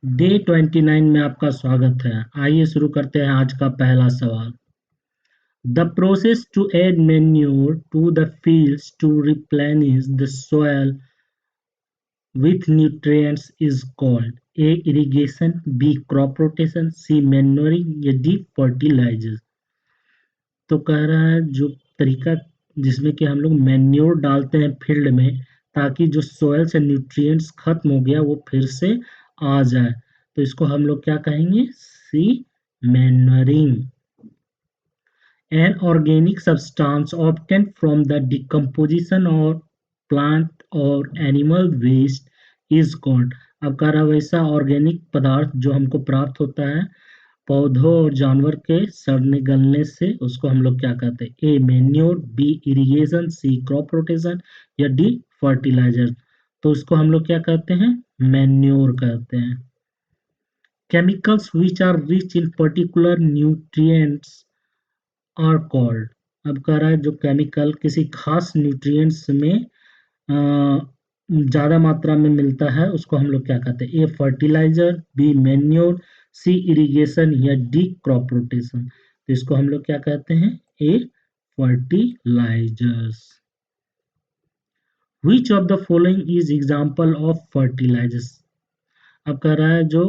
Day 29 में आपका स्वागत है। आइए शुरू करते हैं आज का पहला सवाल। The process to add manure to the fields to replenish the soil with nutrients is called A. irrigation, B. crop rotation, C. manuring या D. fertilizer। तो कह रहा है जो तरीका जिसमें कि हम लोग मैन्योर डालते हैं फील्ड में ताकि जो सोयल से न्यूट्रिएंट्स खत्म हो गया वो फिर से आ जाए, तो इसको हम लोग क्या कहेंगे? सी, manuring. An organic substance obtained from the decomposition of plant or animal waste is called। अब कह रहा वैसा ऑर्गेनिक पदार्थ जो हमको प्राप्त होता है पौधों और जानवर के सड़ने गलने से, उसको हम लोग क्या कहते हैं? ए मैन्योर, बी इरिगेशन, सी क्रॉप रोटेशन या डी फर्टिलाइजर। तो उसको हम लोग क्या कहते हैं? मैन्योर कहते हैं। Chemicals which are rich in particular nutrients are called. अब कह रहा है जो केमिकल किसी खास न्यूट्रिएंट्स में ज़्यादा मात्रा में मिलता है उसको हम लोग क्या कहते हैं? A fertiliser, B manure, C irrigation या डी क्रॉप रोटेशन। तो इसको हम लोग क्या कहते हैं? A fertilisers. Which of the following is example of fertilisers. अब कह रहा है जो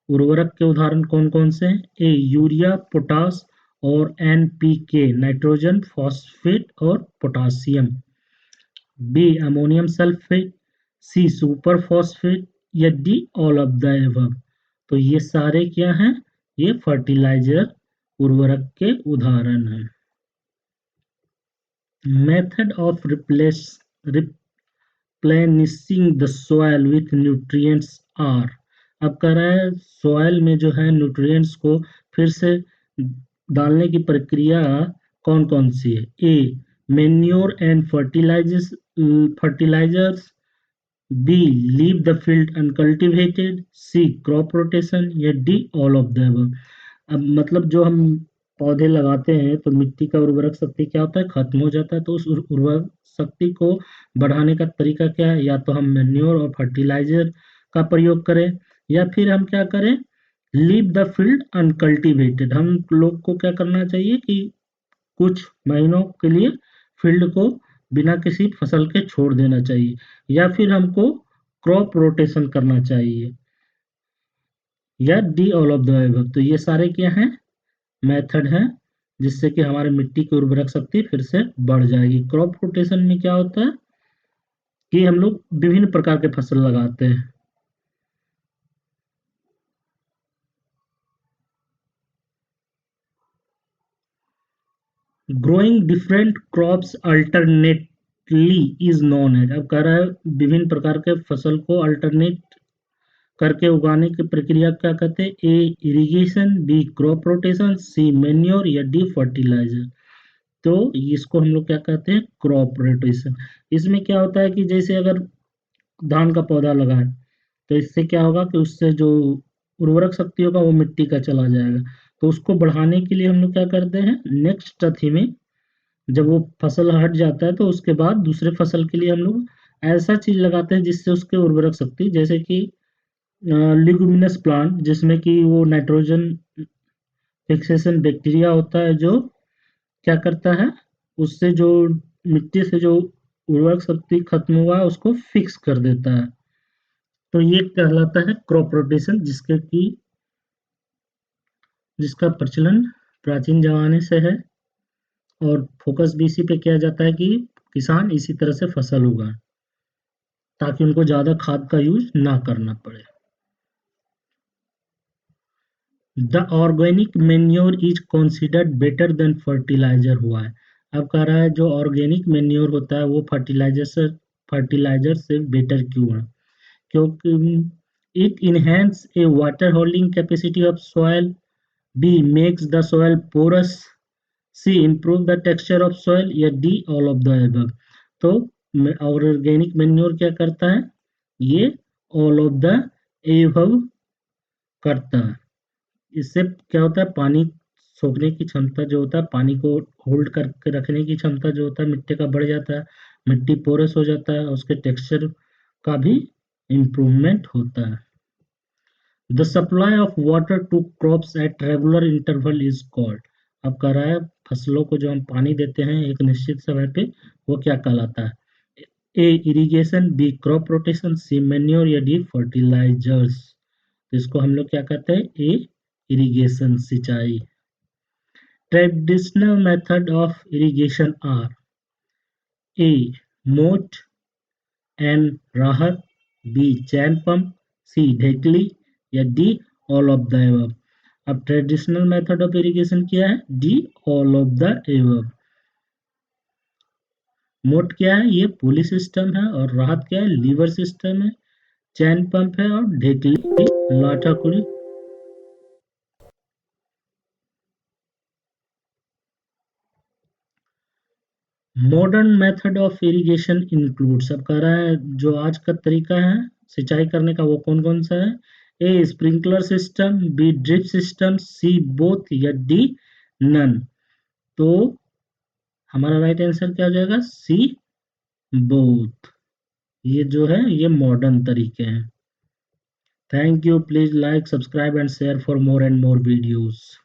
उर्वरक के उदाहरण कौन कौन से हैं? ए यूरिया, पोटास और एनपीके नाइट्रोजन, फॉस्फेट और पोटासियम, बी अमोनियम सल्फेट, सी सुपर फॉस्फेट या D all of the above. तो ये सारे क्या हैं? ये फर्टिलाइजर उर्वरक के उदाहरण हैं। Method of replenishing the soil with nutrients are। अब कह रहा है सॉइल में जो है न्यूट्रिएंट्स को फिर से डालने की प्रक्रिया कौन कौन सी है? A manure and fertilisers, B leave the field uncultivated, C crop rotation या D all of the above. अब मतलब जो हम पौधे लगाते हैं तो मिट्टी का उर्वरक शक्ति क्या होता है? खत्म हो जाता है। तो उस उर्वरक शक्ति को बढ़ाने का तरीका क्या है? या तो हम मैन्योर और फर्टिलाइजर का प्रयोग करें या फिर हम क्या करें? Leave the field uncultivated. हम लोग को क्या करना चाहिए कि कुछ महीनों के लिए फील्ड को बिना किसी फसल के छोड़ देना चाहिए या फिर हमको क्रॉप रोटेशन करना चाहिए या D all of the above. तो ये सारे क्या हैं? मेथड हैं जिससे कि हमारे मिट्टी की उर्वरक शक्ति फिर से बढ़ जाएगी। क्रॉप रोटेशन में क्या होता है कि हम लोग विभिन्न प्रकार के फसल लगाते हैं। Growing different crops alternately is known है। अब कह रहा है विभिन्न प्रकार के फसल को अल्टरनेट करके उगाने की प्रक्रिया क्या कहते हैं? A irrigation, B crop rotation, C manure या डी फर्टिलाइजर। तो इसको हम लोग क्या कहते हैं? Crop rotation. इसमें क्या होता है कि जैसे अगर धान का पौधा लगाए तो इससे क्या होगा कि उससे जो उर्वरक शक्ति होगा वो मिट्टी का चला जाएगा। तो उसको बढ़ाने के लिए हम लोग क्या करते हैं? नेक्स्ट टथी में जब वो फसल हट जाता है तो उसके बाद दूसरे फसल के लिए हम लोग ऐसा चीज लगाते हैं जिससे उसके उर्वरक शक्ति, जैसे कि लिगुमिनस प्लांट जिसमें कि वो नाइट्रोजन फिक्सेशन बैक्टीरिया होता है जो क्या करता है उससे जो मिट्टी से जो उर्वरक शक्ति खत्म हुआ है उसको फिक्स कर देता है। तो ये कहलाता है क्रॉप रोटेशन जिसका प्रचलन प्राचीन जमाने से है और फोकस भी इसी पे किया जाता है कि किसान इसी तरह से फसल उगाए ताकि उनको ज़्यादा खाद का यूज ना करना पड़े। The organic manure is considered better than fertilizer हुआ है। अब कह रहा है जो ऑर्गेनिक मैन्योर होता है वो फर्टिलाइजर से बेटर क्यों है? क्योंकि it enhance a water holding capacity of soil, B makes the soil porous, C improve the texture of soil या D all of the above. तो ऑर्गेनिक मैन्योर क्या करता है? ये ऑल ऑफ द एबव करता है। इससे क्या होता है? पानी सोखने की क्षमता जो होता है, पानी को होल्ड करके रखने की क्षमता जो होता है मिट्टी का बढ़ जाता है, मिट्टी पोरस हो जाता है, उसके टेक्सचर का भी इम्प्रूवमेंट होता है। The supply of water to crops at regular interval is called. अब कह रहा है फसलों को जो हम पानी देते हैं एक निश्चित समय पे वो क्या कहलाता है? A irrigation, B crop rotation, C manure या डी फर्टिलाइजर्स। तो इसको हम लोग क्या कहते हैं? ए इरिगेशन, सिंचाई। Traditional method of irrigation are A mot and rahat, B chain pump, C dhekli या D all of the above. अब ट्रेडिशनल मेथड ऑफ इरिगेशन क्या है? D all of the above. मोट क्या है? ये पुली सिस्टम है। और राहत क्या है? लीवर सिस्टम है। चैन पंप है। और ढेकली लाठाकुड़ी। Modern method of irrigation includes. अब कह रहा है जो आज का तरीका है सिंचाई करने का वो कौन कौन सा है? A sprinkler system, B drip system, C both या डी नन। तो हमारा राइट आंसर क्या हो जाएगा? C both. ये जो है ये मॉडर्न तरीके हैं। Thank you. Please like, subscribe and share for more and more videos.